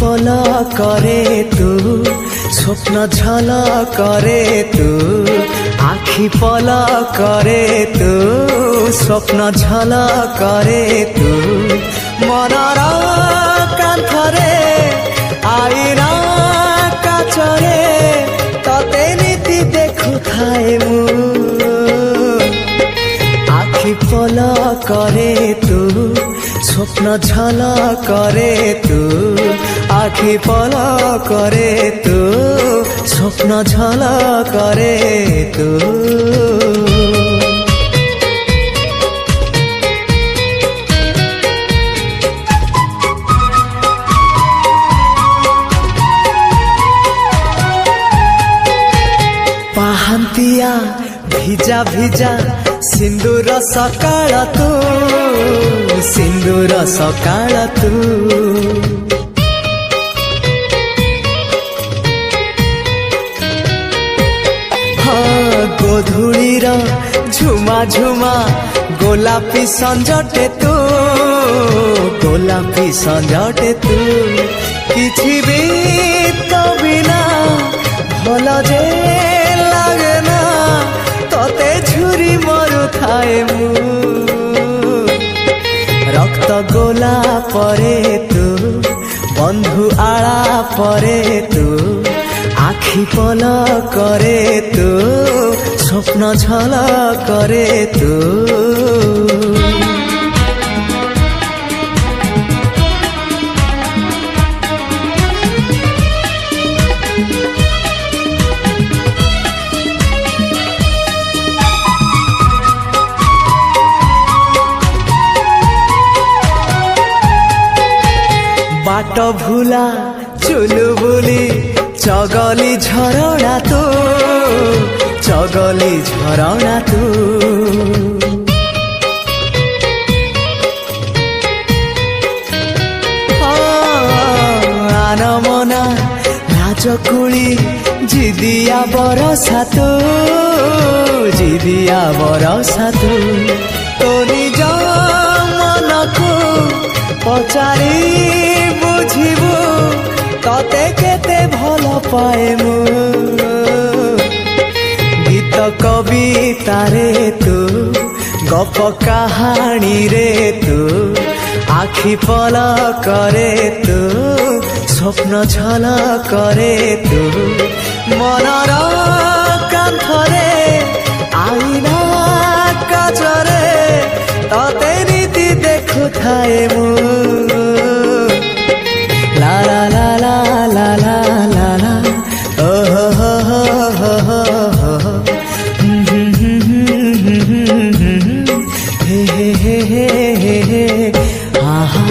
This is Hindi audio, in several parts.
পল করে তু স্বপ্ন ঝল করে তু আখি পল করে তু স্বপ্ন ঝল করে তু মনর কান্থরে আইনা কাচরে ততে নীতি দেখুথায়ে মু আখি পল করে তু স্বপ্ন ঝল করে তু আখি পল করে তু স্বপ্ন ঝল করে তু ପାହାନ୍ତିଆ ଭିଜା ଭିଜା ସିନ୍ଦୁର ସକାଳ ତୁ ସିନ୍ଦୁର ସକାଳ ତୁ ଗୋଧୂଳିର ଝୁମା ଝୁମା ଗୋଲାପୀ ସଞ୍ଜଟେ ତୁ ଗୋଲାପୀ ସଞ୍ଜଟେ ତୁ କିଛି ବି ତ ବିନା ଭଲ ଯେ লাগে না ততে ঝুরি মরুথায়ে মু রক্ত গোলা পরে তু বন্ধু আড়া পরে তু আখি পল করে তু স্বপ্ন ঝল করে তু बाट भूला चुलु बुली चगली झरणा तू चगली झरणा तू आनमना राजकुली जिदिया बरसा तू जिदिया बरसा तू तो निज मनकू पचारी बुझिबु तते केते भल पाए मु गीत कवितारे तू गप कहानी रे तू आखि पल करे तू स्वप्न झल करे तू मनर कांथरे आईना काचरे तते नीति देखुथाए मु ला ला ला ला ला ला ला ला ओ हो हो हो हो हो हे हे हे हे हे आहा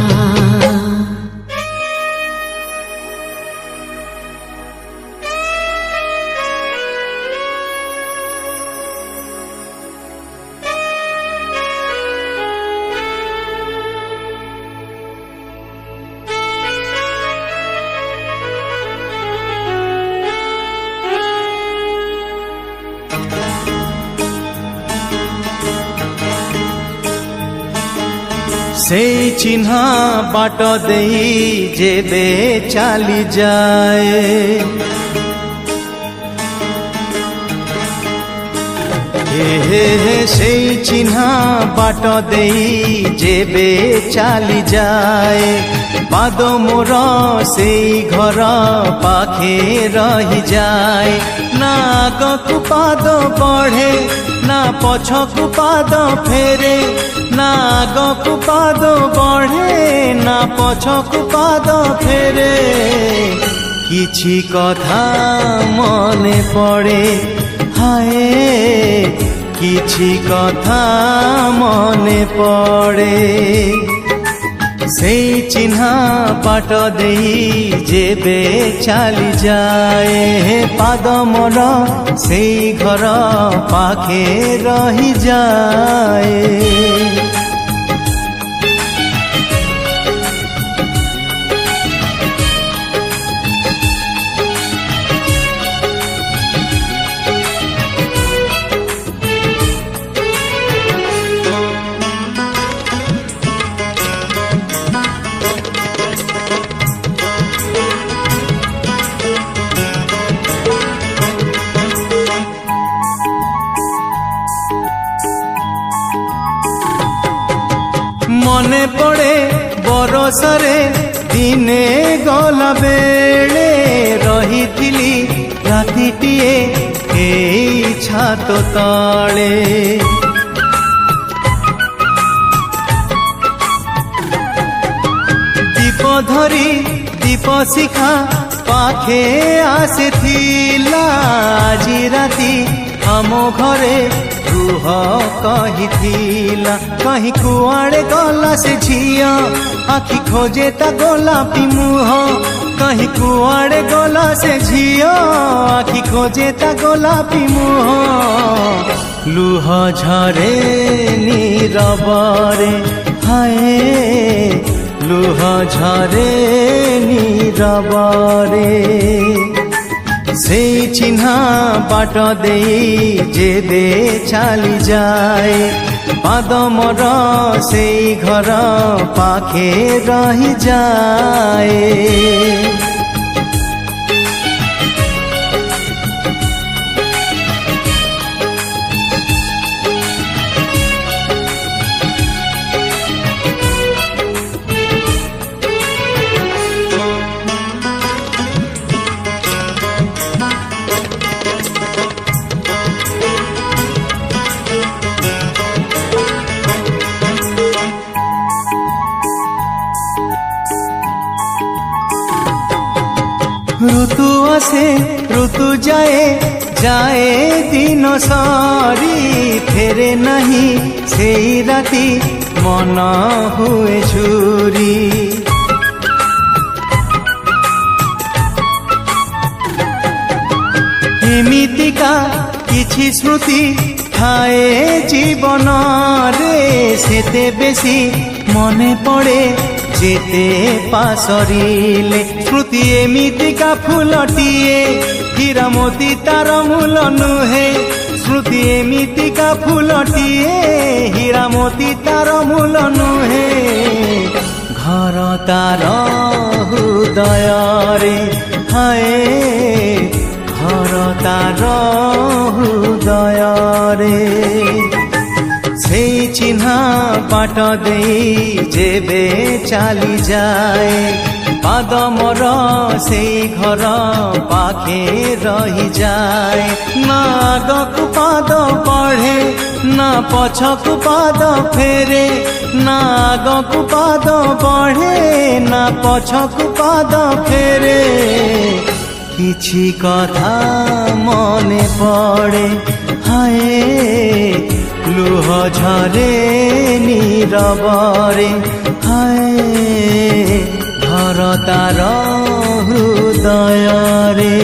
से चिन्हा बाट देई जेबे चाली जाए हे से चिन्हा बाट देई जेबे चाली जाए पाद मोर से घर पाखे रही जाए ना आगकु पाद बढ़े ना पछकु पाद फेरे ना आगकु पाद बढ़े ना पछकु पाद फेरे किछि कथा मने पड़े हाय किछि कथा मने पड़े से चिन्हा बाट देई जेबे चाली जाए पाद मोर से घर पाखे रही जाए ଭରସାରେ ଦିନେ ଗଲା ବେଳେ ରହିଥିଲି ରାତିଟିଏ ଏଇ ଛାତ ତଳେ। ଦୀପ ଧରି ଦୀପ ଶିଖା ପାଖେ ଆସିଥିଲା ଆଜି ରାତି ଆମ ଘରେ ରୁହ କହିଥିଲା। କାହିଁ କୁଆଡ଼େ ଗଲା ସେ ଝିଅ ଆଖି ଖୋଜେ ତା ଗୋଲାପୀ ମୁହଁ। କାହିଁ କୁଆଡ଼େ ଗଲା ସେ ଝିଅ ଆଖି ଖୋଜେ ତା ଗୋଲାପୀ ମୁହଁ। ଲୁହ ଝରେ ନୀରବରେ ହାଏ ଲୁହ ଝରେ ନୀରବରେ। ସେଇ ଚିହ୍ନା ବାଟ ଦେଇ ଯେବେ ଚାଲି ଯାଏ ପାଦ ମୋର ସେଇ ଘର ପାଖେ ରହିଯାଏ। ঋতু আসে ঋতু যায় যায় দিন সরি ফেরে নাহি সেই রাতি মন হুয়ে ঝুরি। এমিতিকা কিছু স্মৃতি ଥାଏ জীবନରେ সেতে বেশি মনে পড়ে যেতে পাশরিলে। স্মৃতি এমিতিকা ফুলটিଏ হীরা মোতি তার মূল নুহে। স্মৃতি এমিতিকা ফুলটিଏ হীরা মোতি তার মূল নুহে। ঘর তার হৃদୟରେ হায় ঘর তার হৃদୟରେ। সেই চিহ্না বাট দেই যেবে চালি যায় পাদ মোর সেই ঘর পাখে রহিযায়। না আগকু পাদ বঢ়ে না পছকু পাদ ফেরে। না আগকু পাদ বঢ়ে না পছকু পাদ ফেরে। কিছু কথা মনে পড়ে হায় লুহ ঝরে নীরବରେ হায় ঘর তার হৃদୟରେ।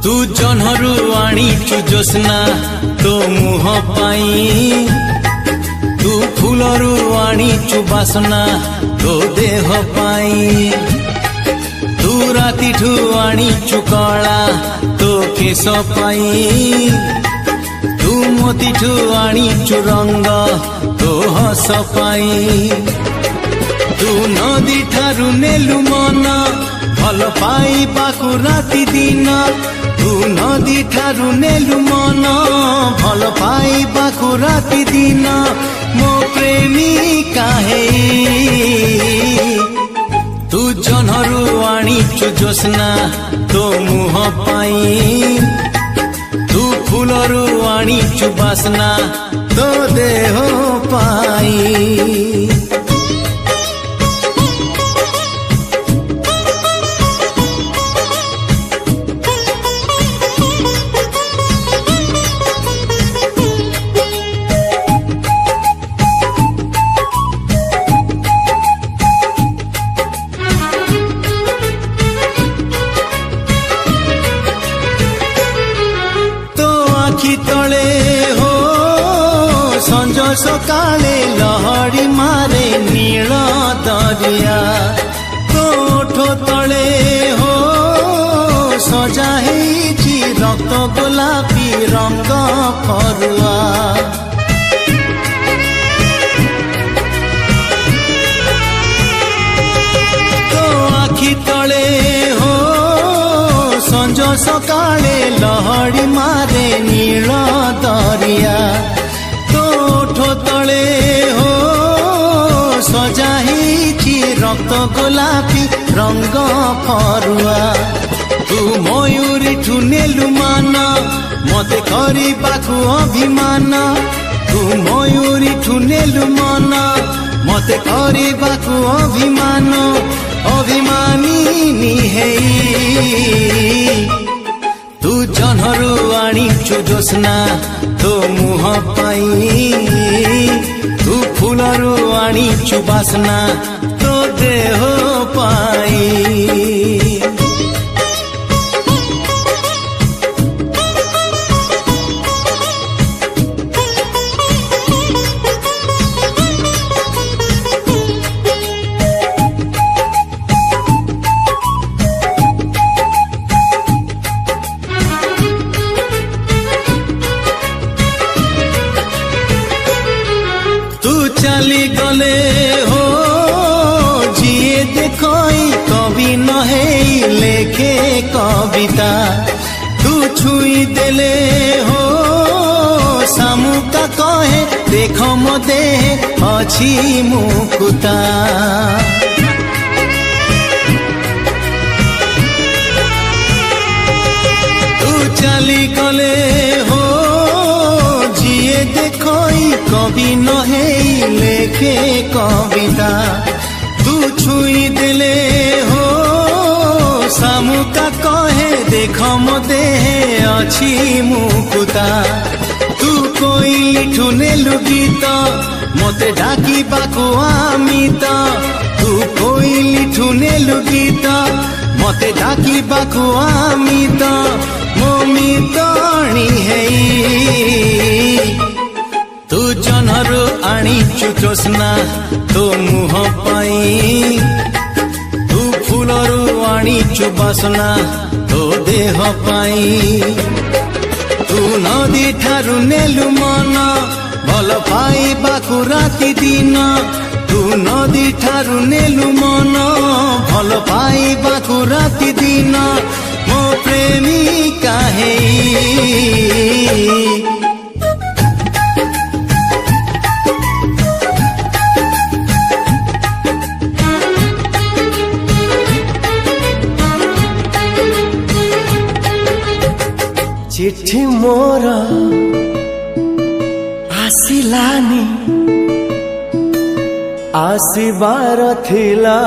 तू जन्हरु आनीचु जोस्ना तो मुह पाई। तू फूलरु आनीचु बासना तो देह पाई। तू रातिठु आनीचु कला तो केश पाई। तू मोतीठु आनीचु रंग तो हस पाई। तू नदी ठारु नेलु मन भल पाइबाकु राति दिन। तू नदी ठारु नेलु मन भल पाइबाकु राति दिन। मो प्रेमिका हे तू जन्हरु आनीचु जोस्ना तो मुह पाई। तू फूलरु आनीचु बासना तो देह पाई। तले हो ସକାଳେ ଲହଡ଼ି ମାରେ ନୀଳ ଦରିଆ ତୋ ଓଠ ତଳେ ହୋ ସଜା ହେଇଛି ରକ୍ତ ଗୋଲାପୀ ରଙ୍ଗ ଫରୁଆ ତୋ ଆଖି ତଳେ ହୋ ସଞ୍ଜ ସକାଳେ ଲହଡ଼ି ମାରେ ନୀଳ ଦରିଆ ତୋ ଓଠ ତଳେ ହୋ ସଜା ହେଇଛି ରକ୍ତ ଗୋଲାପୀ ରଙ୍ଗ ଫରୁଆ ତୁ ମୟୂରୀଠୁ ନେଲୁ ମାନ ମତେ କରିବାକୁ ଅଭିମାନ ତୁ ମୟୂରୀଠୁ ନେଲୁ ମନ ମତେ କରିବାକୁ ଅଭିମାନ ଅଭିମାନିନୀ ହେଇ ତୁ ଜହ୍ନରୁ ଆଣିଛୁ ଜ୍ୟୋତ୍ସ୍ନା ତୋ ମୁହଁ ପାଇଁ ତୁ ଫୁଲରୁ ଆଣିଛୁ ବାସ୍ନା ତୋ ଦେହ ପାଇଁ চালি গলে হো জিয়ে দেখই কবি নহেই লেখে কবিতা তু ছুই দেলে হো শামুকা কহে দেখ মতে অছি মুকুতা তু চালি গলে হো জিয়ে দেখই কবি নহেই লেখে কবিতা তু ছুই দেলে হো শামুকা কহে দেখ মতে অছি মুকুতা তু কোইলিঠু নেলু গীত মতে ডাকিବାକୁ আমিত তু কোইলিঠু নেলু গীত মতে ডাকিବାକୁ আমিত ମୋ ମିତଣୀ ହେଇ ତୁ ଜହ୍ନରୁ ଆଣିଛୁ ଜ୍ୟୋତ୍ସ୍ନା ତୋ ମୁହଁ ପାଇଁ ତୁ ଫୁଲରୁ ଆଣିଛୁ ବାସ୍ନା ତୋ ଦେହ ପାଇଁ ତୁ ନଦୀ ଠାରୁ ନେଲୁ ମନ ଭଲ ପାଇବାକୁ ରାତି ଦିନ ତୁ ନଦୀ ଠାରୁ ନେଲୁ ମନ ଭଲ ପାଇବାକୁ ରାତି ଦିନ ମୋ ପ୍ରେମିକା ହେଇ चिट्ठी मोर आसिलानी आसिबार थिला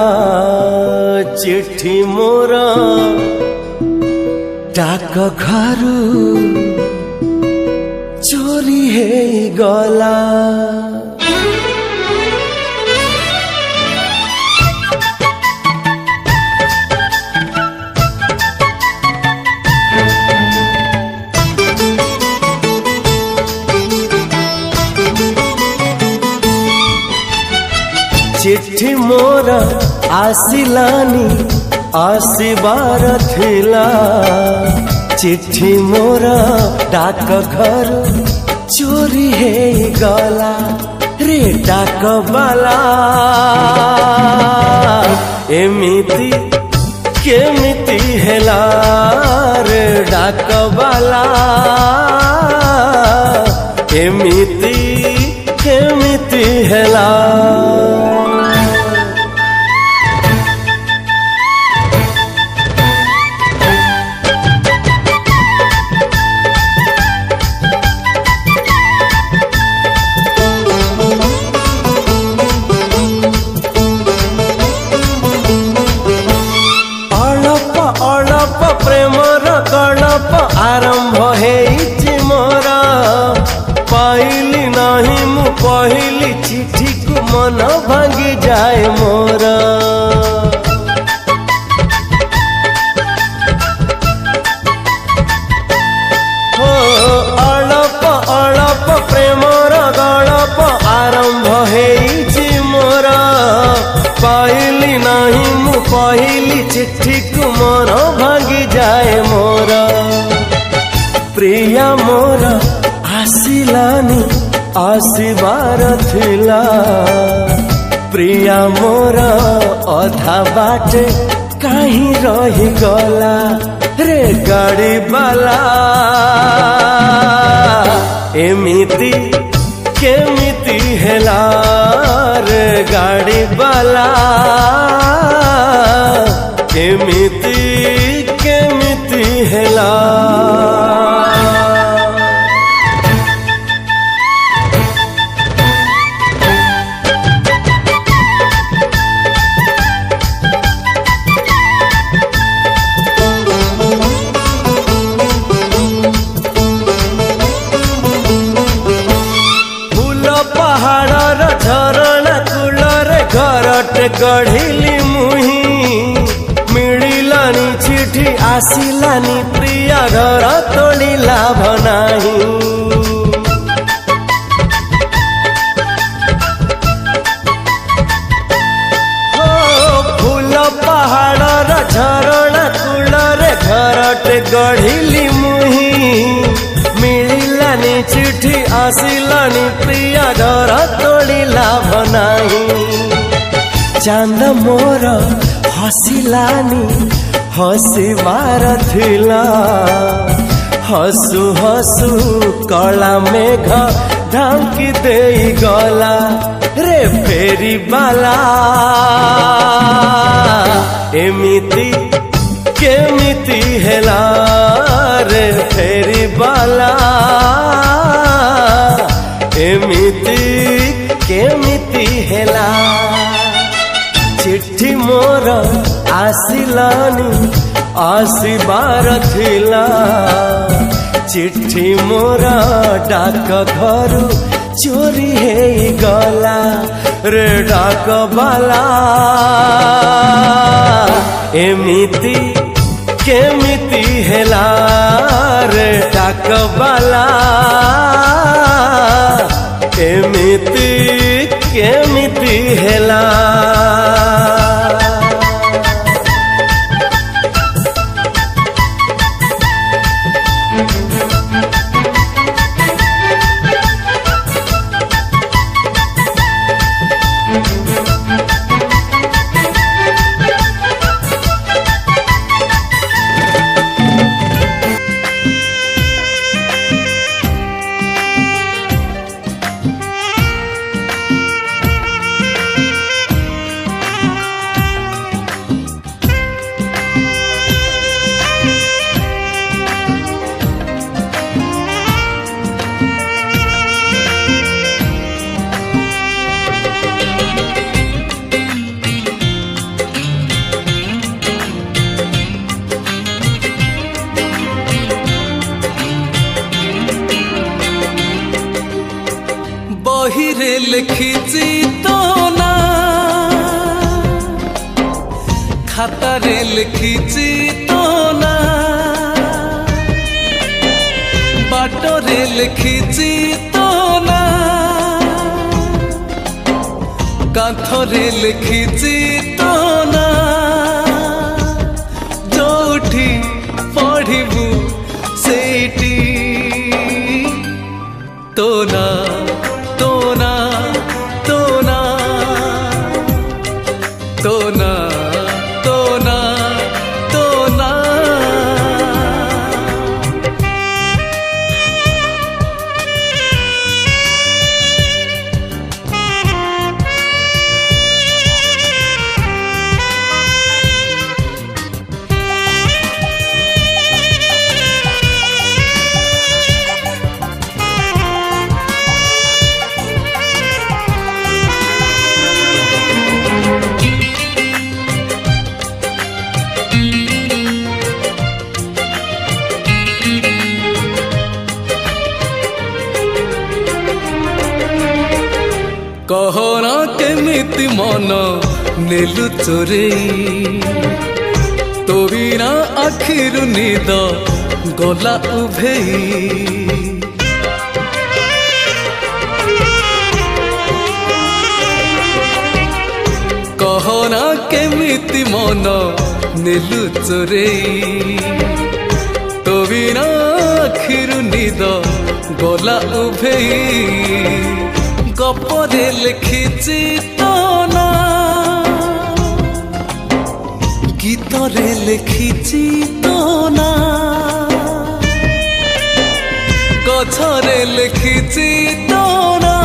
चिट्ठी मोर डाक घरु चोरी हे गला चिट्ठी मोर आसिलानी आसिबार थिला चिट्ठी मोर डाक घर चोरी हे गला रे डाक बाला एमिति केमिति हेला रे डाक बाला एमिति केमिति हेला प्रेमर गणप आरंभ हेइछि मोर पाइली नहीं मु पहली चिठी को मन भांगी जाए मोर हो अळप अळप प्रेमर गणप आरंभ मु पहली चिट्ठी को मन भांगी जाए मोर प्रिया मोर आसिलानी आसिबार थिला प्रिया मोर अधा बाटे कहीं रही गला रे गाड़ी बाला एमिति केमिति हेला रे गाड़ी बाला केमिति केमिति हेला गढ़िली मुही मिलिलानी चिठी आसिलानी प्रिया घर तोड़ी लाभ नाही फूल पहाड़ झरणा कूलरे घरटे गढ़िली मुही मिलिलानी चिठी आसिलानी प्रिया घर तोड़ी लाभ नाही चांद मोर हसिलानी हसिबार थिला हसु हसु कला मेघ ढांकी देई गला रे फेरी बाला एमिति केमिति हेला रे फेरी बाला एमिति केमिति हेला चिट्ठी मोर आसिलानी आसिबार थिला चिट्ठी मोर डाक घरु चोरी हेई गला रे डाक बाला एमिति केमिति हेला रे डाक बाला एमिति केमिति हेला बहिरे लिखिছি तो ना खातारे लिखिছি तो ना बाटरे लिखिছি तो ना कांथरे लिखिছি तो ना जोठी पढ़िबू सेठी तो ना कहना केमिति मन नेलु चोरेई तो बिना आखिरु निद गला उभेई कहना केमिति मन नेलु चोरेई तो बिना आखिरु निद गला उभेई गपरे लिखिछि तो ना गीतरे लिखिछि तो ना गछरे लिखिछि तो ना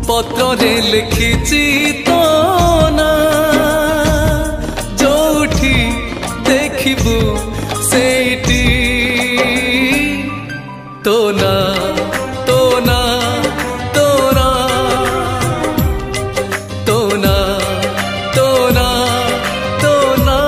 पत्रे लिखिछि तो ना जोठी देखिबु सेठी तो ना तो ना तो ना तो ना तो ना तो ना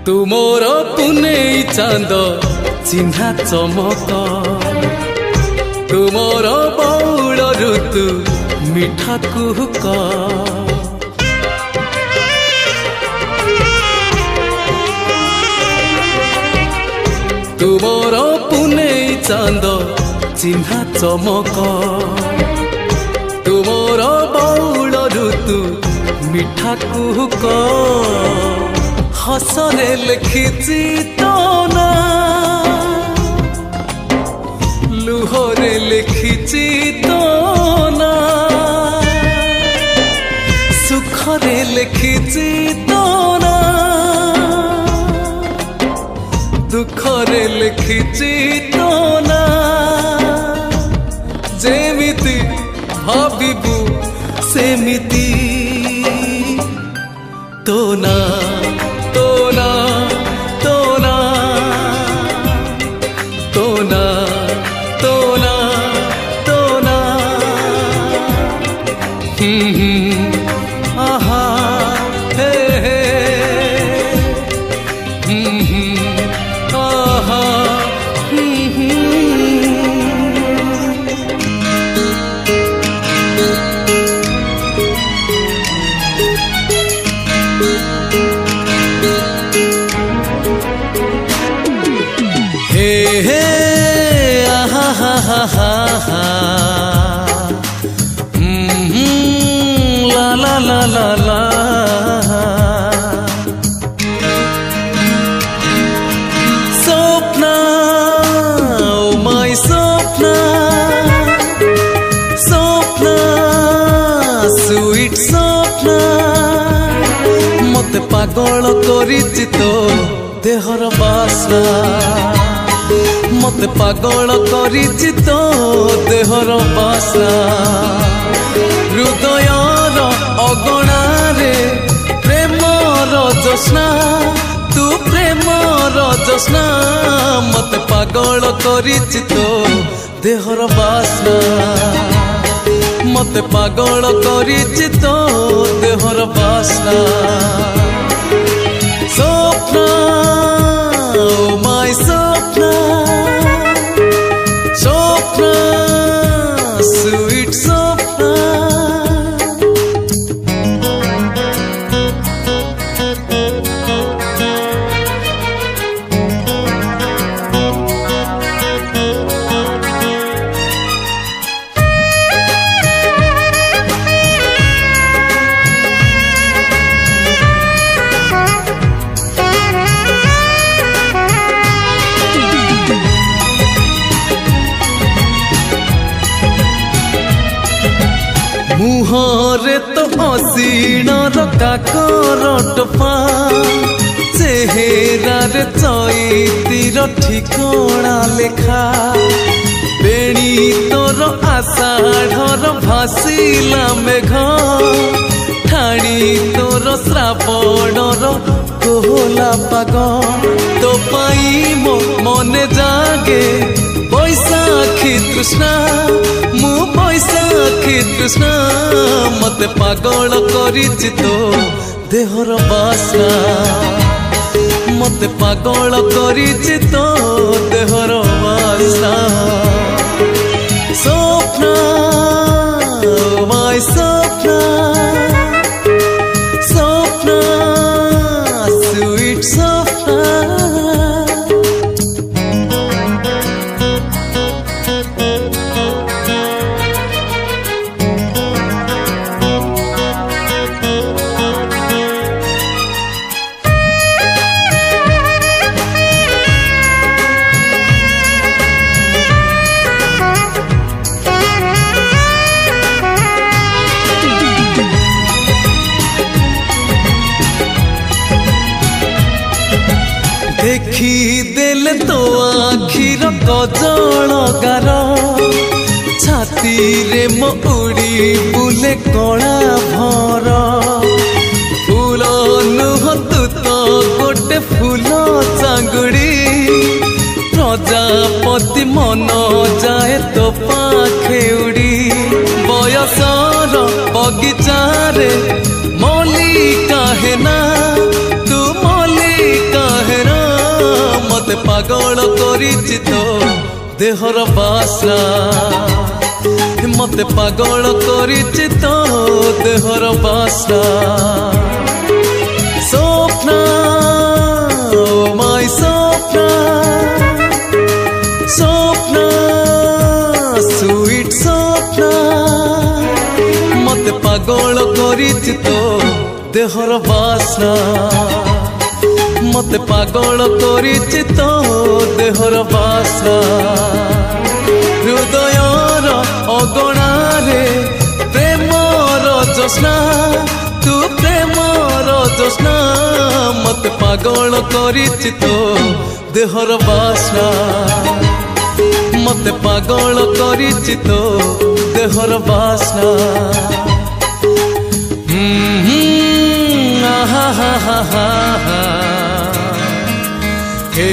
तुमोर पुनेई चांद चिन्हा चमक तुमोर बौल ऋतु मिठा कुहुक तुमोर पुनेई चांद चिन्हा चमक तुमोर बौल ऋतु मिठा कुहुक हसने लिखिछि तो ना लुहरे लिखिछि तो ना सुखरे लिखिछि तो ना दुखरे लिखिछि तो ना जेमिति भाबिबु सेमिति तो ना तो ना तो ना तो ना तो ना तो ना आहा हे हे आहा la la la la Sopna, oh my Sopna Sopna, sweet Sopna मते पागल करिछि तो देहर बासना मते पागल करिछि तो देहर बासना हृदयर अगणारे प्रेमर जोस्ना तू प्रेमर जोस्ना मते पागल करिछि तो देहर बासना मते पागल करिछि तो देहर बासना स्वप्न ओ माय स्वप्न स्वप्न स्वीट स्वप्न मुहरे तो असीणर काकर टपा चेहेरार चैतीर ठिकଣା लेखा बेणी तोर आषाढ़र भासिला मेघ ठाणी तोर श्रावणर होला पागल तो पाई मो मने जागे बैसाखी तृष्णा मु बैसाखी तृष्णा मते पागल करिछि तो देहर बासना मते पागल करिछि तो देहर बासना स्वप्न माय स्वप्न स्वप्न स्वीट स्वप्न देखी देले तो आखिर कजल गार छाती रे मो उड़ी बुले कणा भर फूल नुह तू तो गोटे फूल चांगुड़ी प्रजापति मन जाए तो पाखे उड़ी बयसर बगीचारे मल्लिका है ना तू मल्लिका है ना मते पागल करिछि तो देहर बासना मते पागल करिछि तो देहर बासना स्वप्न माय स्वप्न स्वप्न स्वीट स्वप्न मते पागल करिछि तो देहर बासना मते पागल करिछि तो देहर बासना हृदयर अगणारे प्रेमर जोस्ना तू प्रेमर जोस्ना मते पागल करिछि तो देहर बासना मते पागल करिछि तो देहर बासना हा हा हा हा हा हे